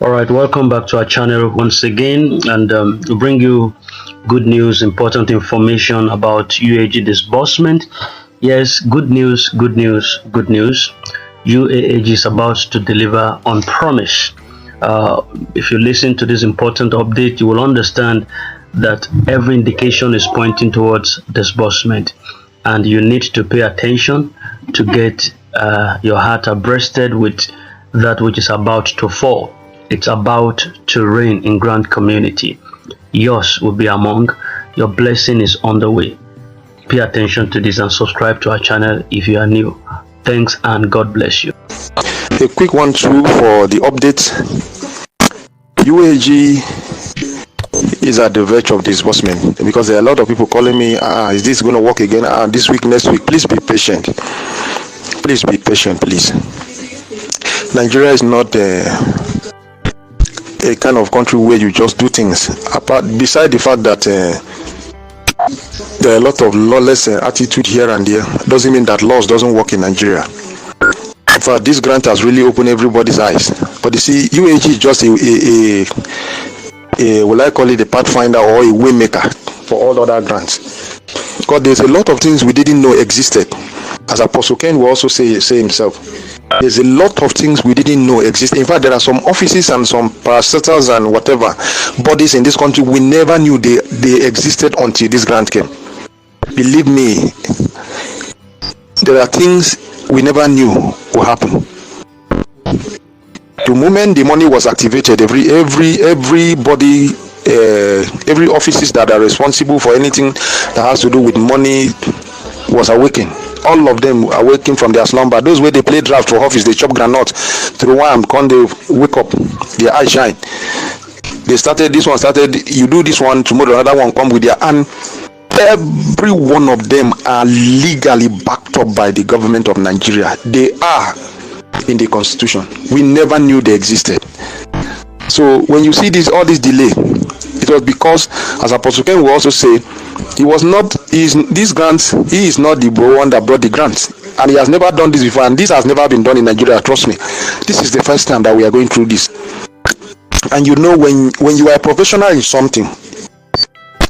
All right, welcome back to our channel once again, and we bring you good news, important information about UAG disbursement. Yes, good news, good news, good news. UAAG is about to deliver on promise. If you listen to this important update, you will understand that every indication is pointing towards disbursement, and you need to pay attention to get your heart abreasted with that which is about to fall. It's about to rain in Grant community. Yours will be among. Your blessing is on the way. Pay attention to this and subscribe to our channel if you are new. Thanks and God bless you. A quick one too for the update. UAG is at the verge of disbursement because there are a lot of people calling me, is this going to work again this week, next week? Please be patient. Please be patient, please. Nigeria is not a kind of country where you just do things. Beside the fact that there are a lot of lawless attitude here and there, doesn't mean that laws doesn't work in Nigeria. In fact, this grant has really opened everybody's eyes. But you see, UAG is just a will I call it a pathfinder or a way maker for all other grants. Because there's a lot of things we didn't know existed. As Apostle Ken will also say himself. There's a lot of things we didn't know existed. In fact, there are some offices and some parastatals and whatever bodies in this country we never knew they existed until this grant came. Believe me, there are things we never knew would happen. The moment the money was activated, everybody, every offices that are responsible for anything that has to do with money was awakened. All of them are waking from their slumber. Those where they play draft for office, they chop granite through one, come they wake up, their eyes shine. They started, this one started, you do this one, tomorrow another one come with their, and every one of them are legally backed up by the government of Nigeria. They are in the constitution. We never knew they existed. So when you see all this delay, it was because, as Apostle Ken will also say, he is not the one that brought the grants, and he has never done this before, and this has never been done in Nigeria. Trust me, this is the first time that we are going through this. And you know, when you are a professional in something,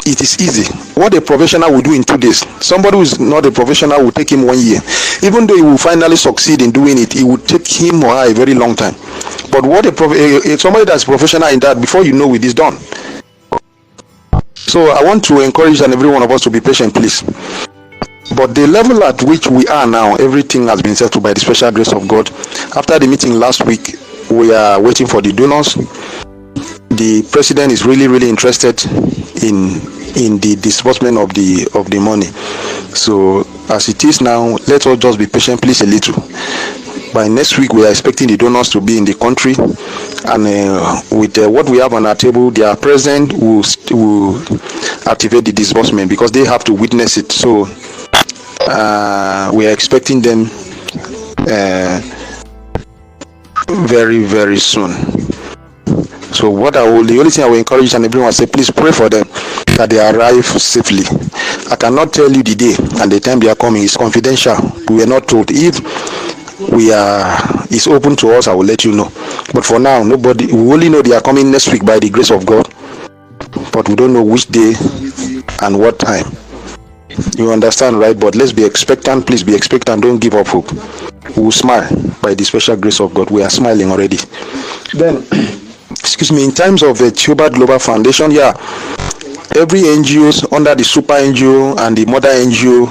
it is easy. What a professional will do in 2 days, somebody who is not a professional will take him 1 year. Even though he will finally succeed in doing it, it will take him or her a very long time. But what somebody that's professional in that, before you know it is done. So I want to encourage and every one of us to be patient, please. But the level at which we are now, everything has been settled by the special grace of God. After the meeting last week, we are waiting for the donors. The president is really interested in the disbursement of the money. So as it is now, let us just be patient, please, a little. By next week, we are expecting the donors to be in the country, and with what we have on our table, their president will activate the disbursement because they have to witness it. So we are expecting them very soon. So the only thing I will encourage and everyone say, please pray for them that they arrive safely. I cannot tell you the day and the time they are coming. It's confidential. We are not told. If it's open to us, I will let you know. But for now, we only know they are coming next week by the grace of God, but we don't know which day and what time. You understand, right? But let's be expectant. Please be expectant. Don't give up hope. We will smile by the special grace of God. We are smiling already. Then, excuse me, in terms of the Theobarth Global Foundation, every NGOs under the super NGO and the mother NGO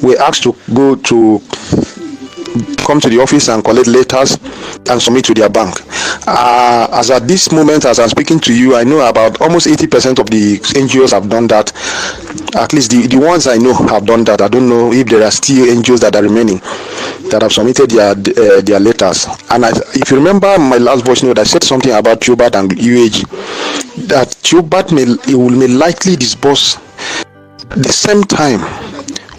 were asked to come to the office and collect letters and submit to their bank. As at this moment, as I'm speaking to you, I know about almost 80% of the NGOs have done that. At least the ones I know have done that. I don't know if there are still NGOs that are remaining that have submitted their letters. And if you remember my last voice note, I said something about Tuat and UAG, that Tuat may likely disburse the same time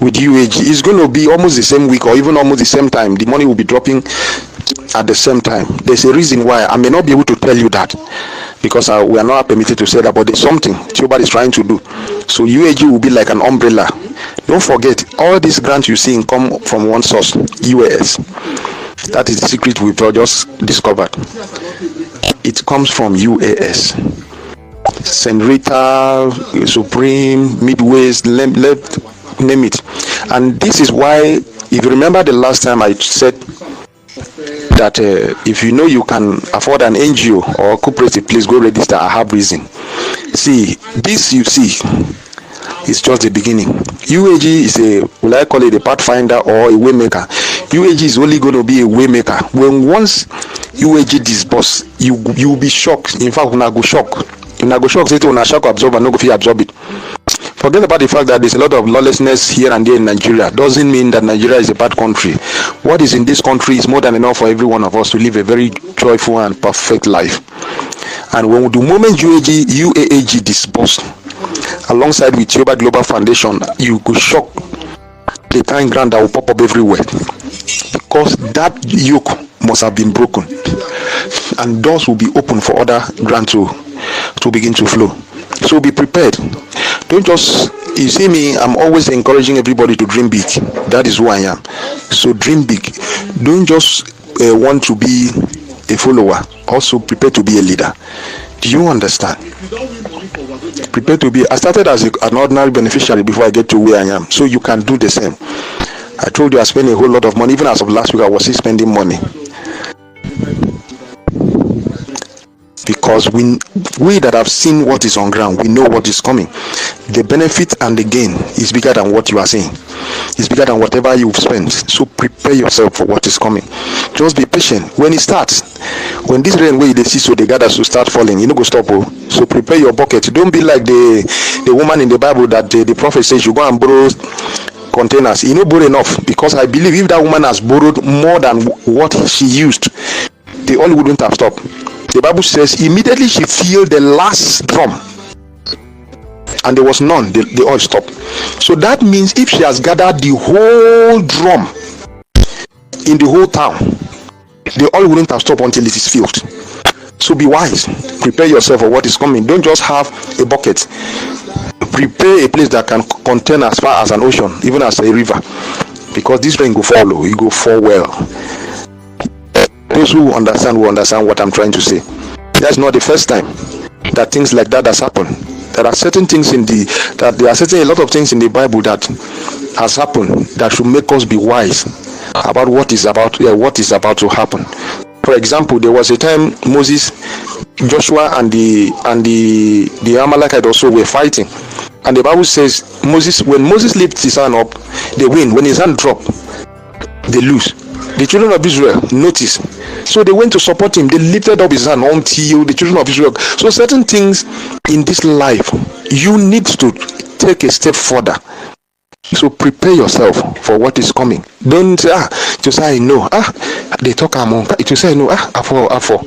with UAG. It's going to be almost the same week or even almost the same time. The money will be dropping at the same time. There's a reason why. I may not be able to tell you that because we are not permitted to say that, but there's something Tuat is trying to do. So UAG will be like an umbrella. Don't forget, all these grants you see come from one source, US. That is the secret we've just discovered. It comes from UAS. St. Rita, Supreme, Midways, left, name it. And this is why, if you remember the last time I said that if you know you can afford an NGO or cooperative, please go register. I have reason. See, this you see is just the beginning. UAG is will I call it a pathfinder or a waymaker? UAG is only going to be a waymaker. When once UAG disburse, you will be shocked. In fact, when I go shock, say to shock absorb and no go absorb it. Forget about the fact that there's a lot of lawlessness here and there in Nigeria. Doesn't mean that Nigeria is a bad country. What is in this country is more than enough for every one of us to live a very joyful and perfect life. And when the moment UAAG disbursed, alongside with Theobarth Global Foundation, you could shock the kind grant that will pop up everywhere, because that yoke must have been broken, and doors will be open for other grants to begin to flow. So be prepared. Don't just, you see me, I'm always encouraging everybody to dream big. That is who I am. So dream big. Don't just want to be a follower. Also prepare to be a leader. Do you understand? Prepare to be. I started as an ordinary beneficiary before I get to where I am. So you can do the same. I told you I spent a whole lot of money. Even as of last week, I was still spending money. Because we that have seen what is on ground, we know what is coming. The benefit and the gain is bigger than what you are saying. It's bigger than whatever you've spent. So prepare yourself for what is coming. Just be patient. When it starts, when this rain way they see, so the gathers to start falling, you know, go stop. So prepare your bucket. Don't be like the woman in the Bible that the prophet says you go and borrow containers. You know, borrow enough, because I believe if that woman has borrowed more than what she used, the oil wouldn't have stopped. The Bible says immediately she filled the last drum and there was none, the oil stopped. So that means if she has gathered the whole drum in the whole town, the oil wouldn't have stopped until it is filled. So be wise. Prepare yourself for what is coming. Don't just have a bucket. Prepare a place that can contain as far as an ocean, even as a river, because this rain go follow, you go fall well. Those who understand will understand what I'm trying to say. That's not the first time that things like that has happened. There are certain things a lot of things in the Bible that has happened that should make us be wise about what is about to happen. For example, there was a time Moses, Joshua, and the Amalekite also were fighting, and the Bible says when Moses lifts his hand up, they win. When his hand dropped, they lose. The children of Israel noticed, so they went to support him. They lifted up his hand until the children of Israel. So certain things in this life, you need to take a step further. So prepare yourself for what is coming. Don't say, to say no. They talk among. To say no. For.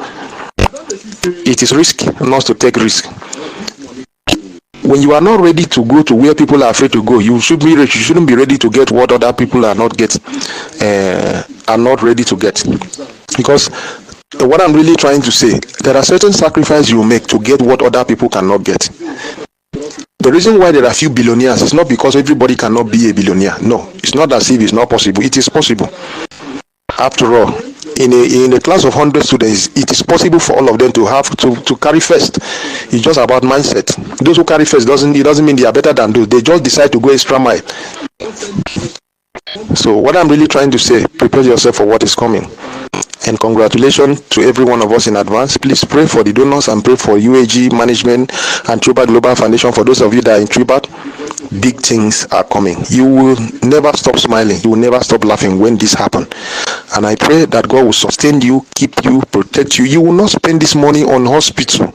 It is risky not to take risk. When you are not ready to go to where people are afraid to go, you shouldn't be ready to get what other people are not ready to get. Because what I'm really trying to say, there are certain sacrifices you make to get what other people cannot get. The reason why there are few billionaires is not because everybody cannot be a billionaire. No, it's not as if it's not possible. It is possible. After all, in a class of 100 students, it is possible for all of them to have to carry first. It's just about mindset. Those who carry first doesn't mean they are better than those. They just decide to go extra mile. So what I'm really trying to say, prepare yourself for what is coming. And congratulations to every one of us in advance. Please pray for the donors and pray for UAG management and Theobarth Global Foundation. For those of you that are in Theobarth, big things are coming. You will never stop smiling. You will never stop laughing when this happens. And I pray that God will sustain you, keep you, protect you. You will not spend this money on hospital.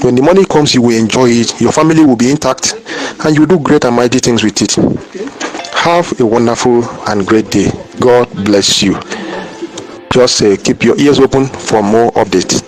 When the money comes, you will enjoy it. Your family will be intact, and you will do great and mighty things with it. Have a wonderful and great day. God bless you. Just keep your ears open for more updates.